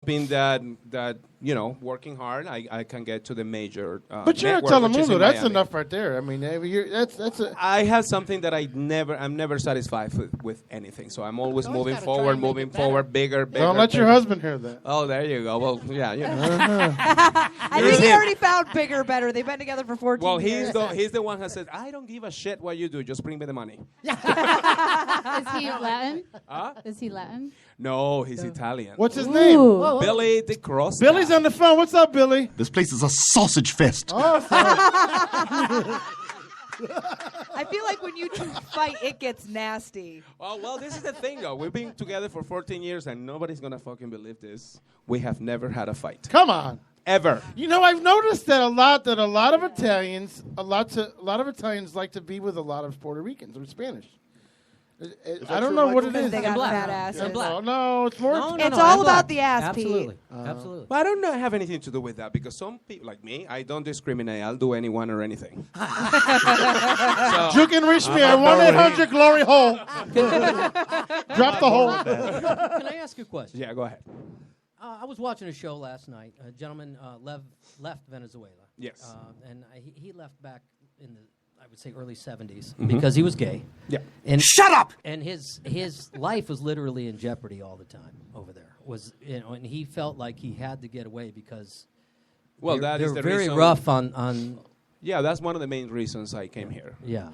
hoping that working hard, I can get to the major. But you're at Telemundo. That's enough right there. I mean, that's a. I have something that I'm never satisfied with anything. So I'm always moving forward, bigger. Don't let your husband hear that. Oh, there you go. Well, yeah, I think he already found bigger, better. They've been together for 14 years. Well, he's the one who says, I don't give a shit what you do. Just bring me the money. Is he Latin? Is he Latin? No, he's Italian. What's his name? Billy DeCross. Billy's on the phone. What's up, Billy? This place is a sausage fest. Oh, I feel like when you two fight, it gets nasty. Well, this is the thing, though. We've been together for 14 years, and nobody's going to fucking believe this. We have never had a fight. Come on. Ever. You know, I've noticed that a lot of Italians, a lot of Italians like to be with a lot of Puerto Ricans or Spanish. I don't know what it is. They got fat asses. No, it's more. It's all about the ass, Absolutely. Pete. Absolutely. But I don't have anything to do with that because some people, like me, I don't discriminate. I'll do anyone or anything. You can reach me at 1-800-GLORY-HOLE. Drop the hole. Can I ask you a question? Yeah, go ahead. I was watching a show last night. A gentleman left Venezuela. Yes. And he left back in the, I would say, early 70s because he was gay. Yeah. And Shut up! And his life was literally in jeopardy all the time over there. And he felt like he had to get away because That is the very reason. rough on. Yeah, that's one of the main reasons I came here. Yeah.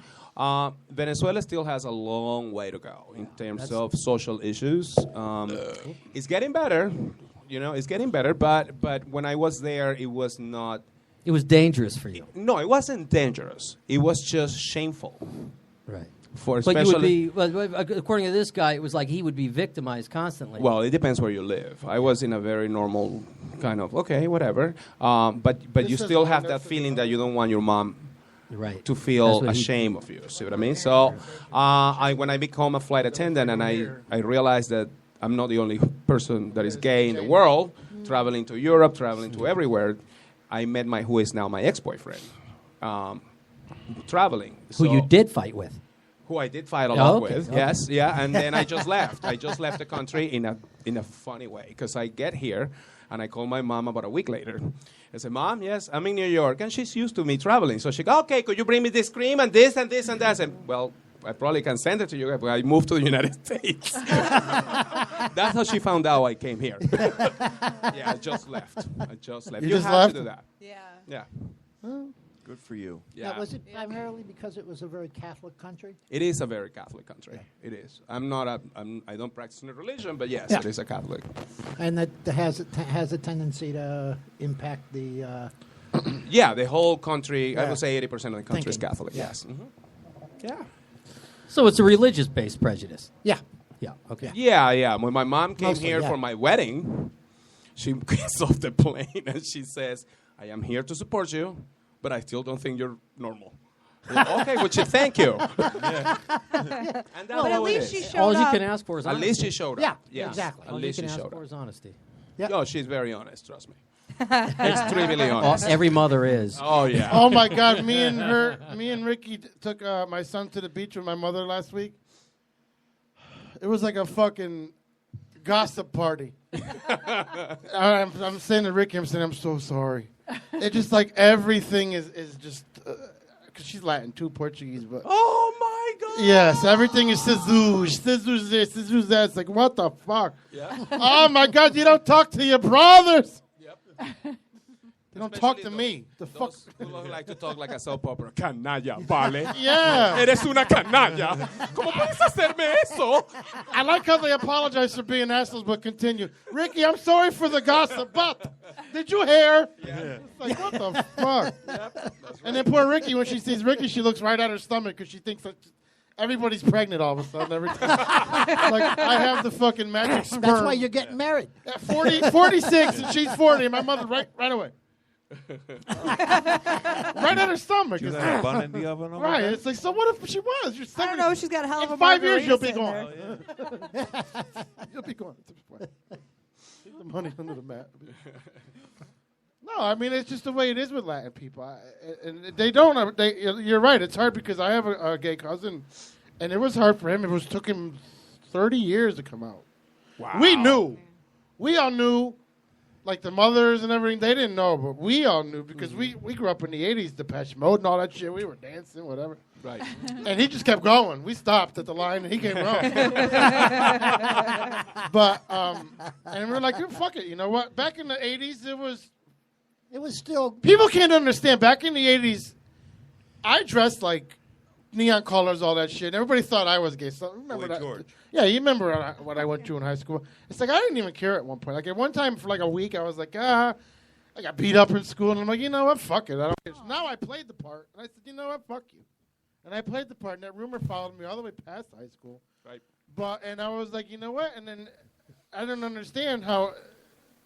Venezuela still has a long way to go in terms of social issues. It's getting better. It's getting better. But when I was there, it was not. It was dangerous for you. No, it wasn't dangerous. It was just shameful. Right. But you would be, according to this guy, it was like he would be victimized constantly. Well, it depends where you live. I was in a very normal kind of, okay, whatever. But you still have that feeling that you don't want your mom to feel ashamed of you. See what I mean? So when I become a flight attendant and I realized that I'm not the only person that is gay in the world, traveling to Europe, traveling to everywhere, I met who is now my ex-boyfriend, traveling. Who you did fight with. Who I did fight a lot with, yes, yeah, and then I just left. I just left the country in a funny way because I get here and I call my mom about a week later. I said, Mom, yes, I'm in New York, and she's used to me traveling. So she goes, okay, could you bring me this cream and this and this and that? I said, well, I probably can send it to you, but I moved to the United States. That's how she found out I came here. Yeah, I just left. You just have left? to do that. Yeah. Good for you. Yeah. Now, was it primarily because it was a very Catholic country? It is a very Catholic country. Yeah. It is. I don't practice in a religion, but yes, it is a Catholic. And that has a tendency to impact the. Yeah, the whole country. I would say 80% of the country is Catholic. Yeah. Yes. Mm-hmm. Yeah. So it's a religious-based prejudice. Yeah. Yeah. Okay. Yeah. When my mom came Mostly, here yeah. for my wedding, she gets off the plane and she says, "I am here to support you, but I still don't think you're normal." Well, okay, well, thank you. Yeah. And that's But at least she showed All up. you can ask for is At honesty. least she showed up. Yeah, Yes. exactly. At All you least can she ask showed for up. is honesty. Yeah. Oh, she's very honest, trust me. Extremely honest. Every mother is. Oh, yeah. Oh my God! Me and Ricky took my son to the beach with my mother last week. It was like a fucking gossip party. I'm saying to Ricky, I'm so sorry. It's just like everything is just because she's Latin too, Portuguese, but Oh, my God. yes, everything is Jesus this, Jesus that. It's like what the fuck? Yeah. Oh my God! You don't talk to your brothers. Yep. You don't talk to me. The fuck? Those who like to talk like a soap opera. Canalla, vale. Yeah. Eres una canalla. ¿Cómo puedes hacerme eso? I like how they apologize for being assholes, but continue. Ricky, I'm sorry for the gossip, but did you hear? Yeah. It's like, what the fuck? Yep. That's right. And then poor Ricky, when she sees Ricky, she looks right at her stomach because she thinks that everybody's pregnant all of a sudden. Every time. Like, I have the fucking magic sperm. That's why you're getting married. At 46, and she's 40, and my mother right away. Right at her stomach. You It's got a bun in the oven? right. It's like, so what if she was? You're I don't know. She's got a hell of a In 5 years, you'll margarita be sitting gone. there. You'll be gone at this point. Leave the money under the mat. No, I mean, it's just the way it is with Latin people. And they don't. You're right. It's hard because I have a gay cousin, and it was hard for him. It took him 30 years to come out. Wow. We knew. We all knew. like the mothers and everything, they didn't know, but we all knew because we grew up in the 80s, Depeche Mode and all that shit. We were dancing, whatever. Right. And he just kept going. We stopped at the line, and he came wrong. But, and we were like, fuck it, you know what? Back in the 80s, it was still... People can't understand. Back in the 80s, I dressed like neon colors, all that shit. Everybody thought I was gay. So remember that? George. Yeah, you remember what I went through in high school. It's like I didn't even care at one point. Like at one time for like a week, I was like, I got beat up in school, and I'm like, you know what? Fuck it. I don't care. So now I played the part, and I said, you know what? Fuck you. And I played the part, and that rumor followed me all the way past high school. Right. And I was like, you know what? And then I didn't understand how.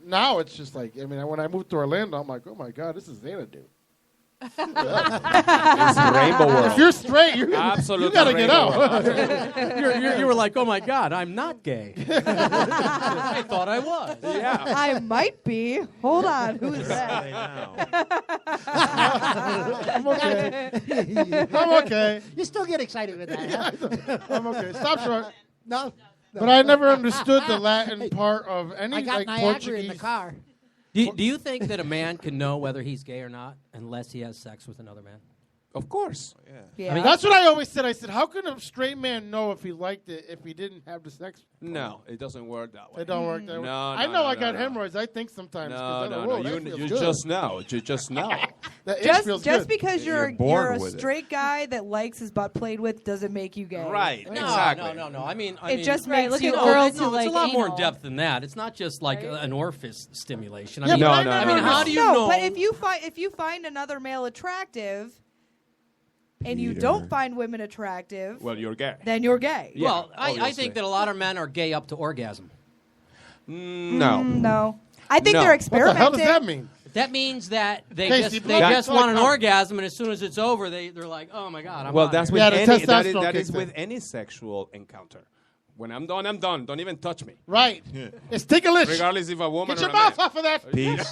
Now it's just like, I mean, when I moved to Orlando, I'm like, oh my God, this is Xanadu. It's rainbow world. If you're straight, you Absolutely got to get rainbow out. You were like, oh my God, I'm not gay. I thought I was. Yeah. I might be. Hold on. Who's that? I'm okay. I'm okay. You still get excited with that, huh? I'm okay. Stop short. No. But I never understood the Latin part of any I got like Niagara Portuguese. in the car. Do you think that a man can know whether he's gay or not unless he has sex with another man? Of course. Yeah. I mean, That's what I always said. I said, how can a straight man know if he liked it if he didn't have the sex? No, it doesn't work that way. It don't work that way. No, I no, know no, I got no. hemorrhoids. I think sometimes. 'cause I No, know, whoa, no. that You feels good. just know. You just know. That itch Just feels just good. because You're you're born a with it. straight guy that likes his butt played with doesn't make you gay. Right. No, Exactly. no. I mean, It just Right, makes look you at girls who it's like a lot more in anal. depth than that. It's not just like Right? an orifice stimulation. I Yeah, mean, but No, I no, never no. I mean, how do you no, know? but if you find another male attractive and you Peter. don't find women attractive, Well, you're gay. then you're gay. Yeah, Well, I obviously. think that a lot of men are gay up to orgasm. No. No. I think No. they're What the What the hell experimenting. does that mean? That means that they Casey, just blow just my want an fuck up. orgasm, and as soon as it's over, they're like, oh my God, I'm Well, out that's here. with Yeah, the any. That testosterone is kicks with in. any sexual encounter. When I'm done, I'm done. Don't even touch me, Right. It's ticklish. regardless if a woman Get or your a man. mouth off of that. Peace.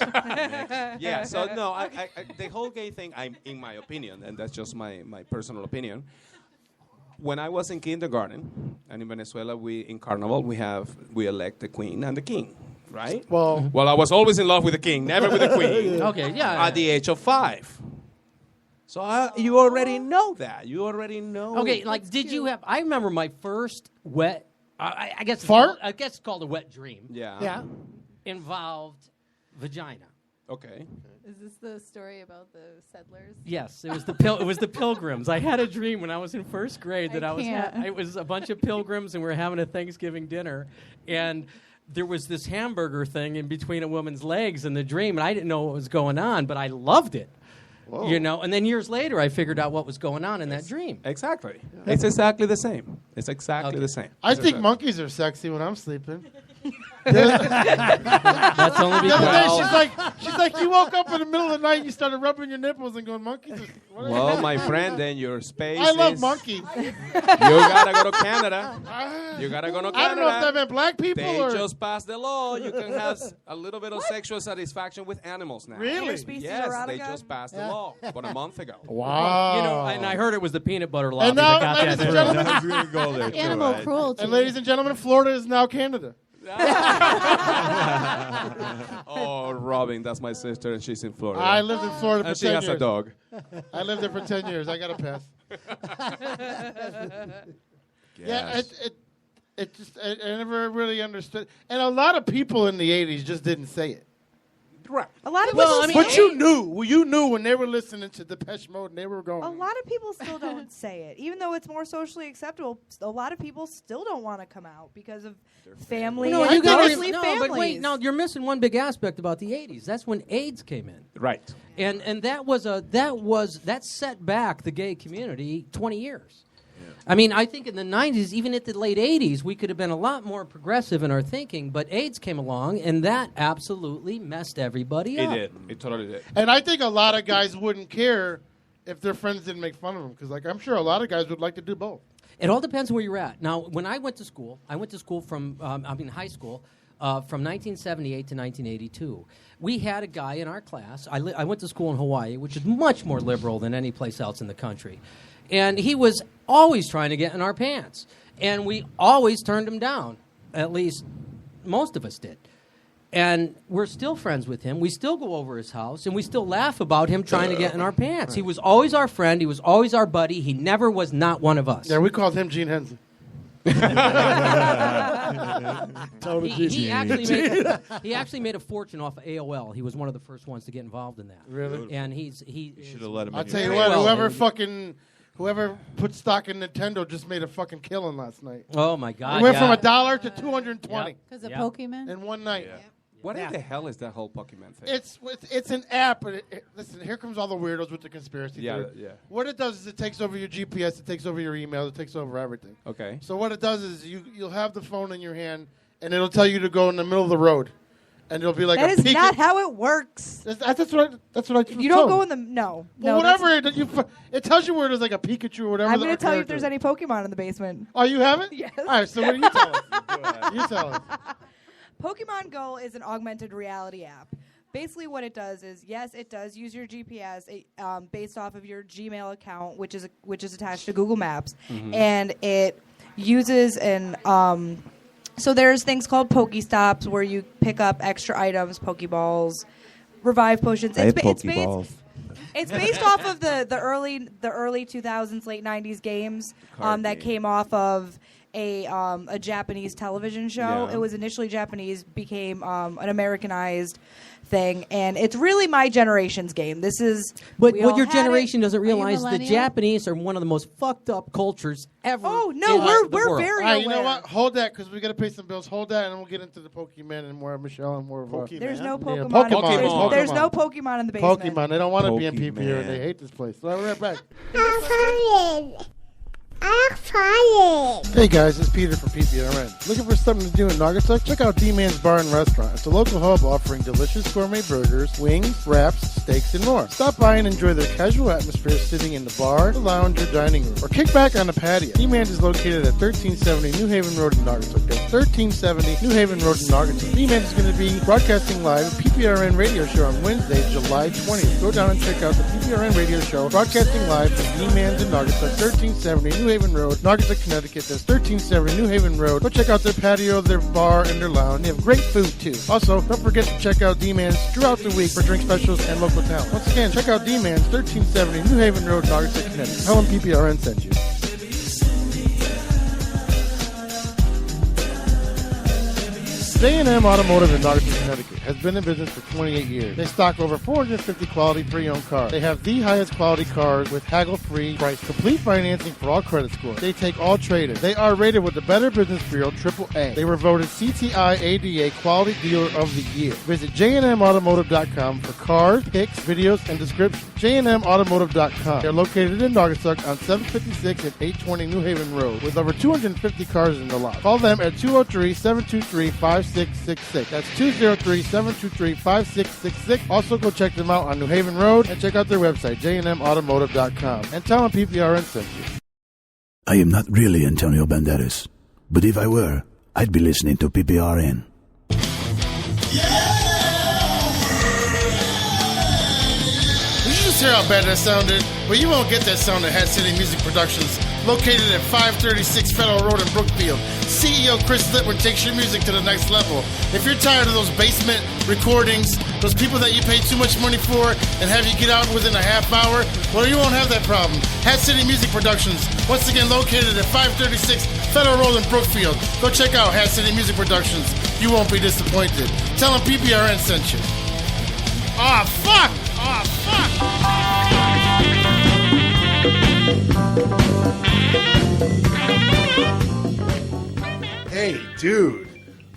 Yeah. So no, I the whole gay thing. In my opinion, and that's just my personal opinion. When I was in kindergarten, and in Venezuela, in Carnival, we elect the queen and the king, right? Well, Well, I was always in love with the king, never with the queen. Okay, yeah. At the age of 5. So you already know that. You already know. Okay, like, did you have? I remember my first wet. I guess Fart? I guess it's called a wet dream. Yeah. Yeah. Involved vagina. Okay. Is this the story about the settlers? Yes, it was it was the Pilgrims. I had a dream when I was in first grade that I can't. it was a bunch of pilgrims and we were having a Thanksgiving dinner, and there was this hamburger thing in between a woman's legs in the dream, and I didn't know what was going on, but I loved it. You know, and then years later, I figured out what was going on in that dream. Exactly. It's exactly the same. It's exactly Okay. the same. I think monkeys are sexy when I'm sleeping. That's only The other day, because she's like, you woke up in the middle of the night and you started rubbing your nipples and going, monkeys. Well, my friend, then your space I love is- monkeys. You gotta go to Canada. You gotta go to Canada. I don't know if that meant black people They or just passed the law. You can have a little bit of sexual satisfaction with animals now. Really? Species Yes, erotica? they just passed the law about a month ago. Wow. you know, and I heard it was the peanut butter lobby And now, that got ladies that and through. gentlemen, I was going to go there. too. Animal I- cruelty. and ladies and gentlemen, Florida is now Canada. Oh, Robin, that's my sister, and she's in Florida. I lived in Florida for and she 10 has years. a dog. I lived there for 10 years. I got a pass. Yeah, it just I never really understood. And a lot of people in the 80s just didn't say it. Right. A lot of Well, people I mean, But you knew. You knew when they were listening to Depeche Mode and they were going. a lot of people still don't say it, even though it's more socially acceptable. A lot of people still don't want to come out because of family. No, and you got mostly no, families. but wait, no, you're missing one big aspect about the '80s. That's when AIDS came in, Right. and that set back the gay community 20 years. I mean, I think in the 90s, even at the late 80s, we could have been a lot more progressive in our thinking, but AIDS came along, and that absolutely messed everybody It up. did. It totally did. And I think a lot of guys wouldn't care if their friends didn't make fun of them because, like, I'm sure a lot of guys would like to do both. It all depends where you're at. Now, when I went to school from, high school, from 1978 to 1982. We had a guy in our class. I went to school in Hawaii, which is much more liberal than any place else in the country. And he was always trying to get in our pants. And we always turned him down. At least most of us did. And we're still friends with him. We still go over his house, and we still laugh about him trying to get in our pants. He was always our friend. He was always our buddy. He never was not one of us. Yeah, we called him Gene Hensley. He actually made a fortune off of AOL. He was one of the first ones to get involved in that. Really? And You should have let him. I'll tell you what, whoever put stock in Nintendo just made a fucking killing last night. Oh my God! It went from $1 to 220 Because of Pokemon? in one night. Yeah. What in the hell is that whole Pokemon thing? It's an app. But listen, here comes all the weirdos with the conspiracy theory. Yeah. What it does is it takes over your GPS, it takes over your email, it takes over everything. Okay. So what it does is you'll have the phone in your hand, and it'll tell you to go in the middle of the road, and it'll be like That a is peak. not how it works. That's what I. You don't go in the no. Well, whatever it tells you where there's like a Pikachu or whatever. I'm going to tell you if there's any Pokemon in the basement. Oh, you have it? Yes. All right. So what do you tell us? You tell us. Pokemon Go is an augmented reality app. Basically, what it does is, yes, it does use your GPS based off of your Gmail account, which is attached to Google Maps, and it uses so there's things called Pokestops where you pick up extra items, Pokeballs, revive potions. It's based off of the early 2000s, late 90s games that came off of a Japanese television show. Yeah. It was initially Japanese, became an Americanized thing, and it's really my generation's game. This is But we what all your had generation it. doesn't realize, the millennial? Japanese are one of the most fucked up cultures ever. Oh no, in we're the world. very All right, aware. you know what? Hold that because we got to pay some bills. Hold that, and then we'll get into the Pokemon and more of Michelle and more of There's no Yeah, Pokemon. Pokemon. There's no Pokemon in the basement. Pokemon. They don't want to be in Pokemon. PPR. They hate this place. So I'll be right back. Hey guys, it's Peter from PPRN. Looking for something to do in Naugatuck? Check out D-Man's Bar and Restaurant. It's a local hub offering delicious gourmet burgers, wings, wraps, steaks, and more. Stop by and enjoy their casual atmosphere sitting in the bar, the lounge, or dining room, or kick back on the patio. D-Man's is located at 1370 New Haven Road in Naugatuck. That's 1370 New Haven Road in Naugatuck. D-Man's is going to be broadcasting live a PPRN radio show on Wednesday, July 20th. Go down and check out the PPRN radio show broadcasting live from D-Man's in Naugatuck, 1370 New Haven Road, Naugatuck, Connecticut. That's 1370 New Haven Road. Go check out their patio, their bar, and their lounge. They have great food, too. Also, don't forget to check out D-Man's throughout the week for drink specials and local talent. Once again, check out D-Man's, 1370 New Haven Road, Naugatuck, Connecticut. Tell them PPRN sent you. J&M Automotive in Naugatuck, Connecticut has been in business for 28 years. They stock over 450 quality pre-owned cars. They have the highest quality cars with haggle-free price, complete financing for all credit scores. They take all traders. They are rated with the Better Business Bureau AAA. They were voted CTI ADA Quality Dealer of the Year. Visit jnmautomotive.com for cars, pics, videos, and descriptions. jnmautomotive.com. They're located in Naugatuck on 756 and 820 New Haven Road with over 250 cars in the lot. Call them at 203-723-5666. That's 203-723-5666. Also, go check them out on New Haven Road and check out their website, jnmautomotive.com. And tell them PPRN sent you. I am not really Antonio Banderas, but if I were, I'd be listening to PPRN. Did you just hear how bad that sounded? Well, you won't get that sound at Hat City Music Productions, located at 536 Federal Road in Brookfield. CEO Chris Litwin takes your music to the next level. If you're tired of those basement recordings, those people that you pay too much money for and have you get out within a half hour, well, you won't have that problem. Hat City Music Productions, once again located at 536 Federal Road in Brookfield. Go check out Hat City Music Productions. You won't be disappointed. Tell them PPRN sent you. Aw, fuck! Aw, fuck! Hey, dude,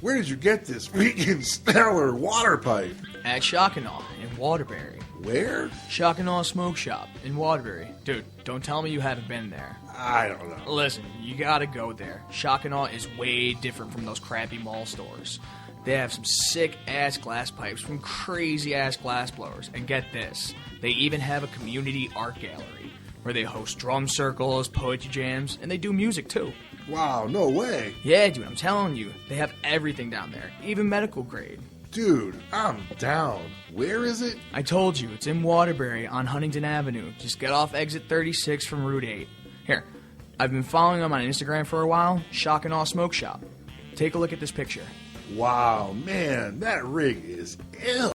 where did you get this freaking stellar water pipe? At Shannon in Waterbury. Where? Shannon Smoke Shop in Waterbury. Dude, don't tell me you haven't been there. I don't know. Listen, you gotta go there. Shannon is way different from those crappy mall stores. They have some sick-ass glass pipes from crazy-ass glass blowers. And get this, they even have a community art gallery where they host drum circles, poetry jams, and they do music too. Wow, no way. Yeah, dude, I'm telling you, they have everything down there, even medical grade. Dude, I'm down. Where is it? I told you, it's in Waterbury on Huntington Avenue. Just get off exit 36 from Route 8. Here, I've been following them on Instagram for a while, Shannon Smoke Shop. Take a look at this picture. Wow, man, that rig is ill.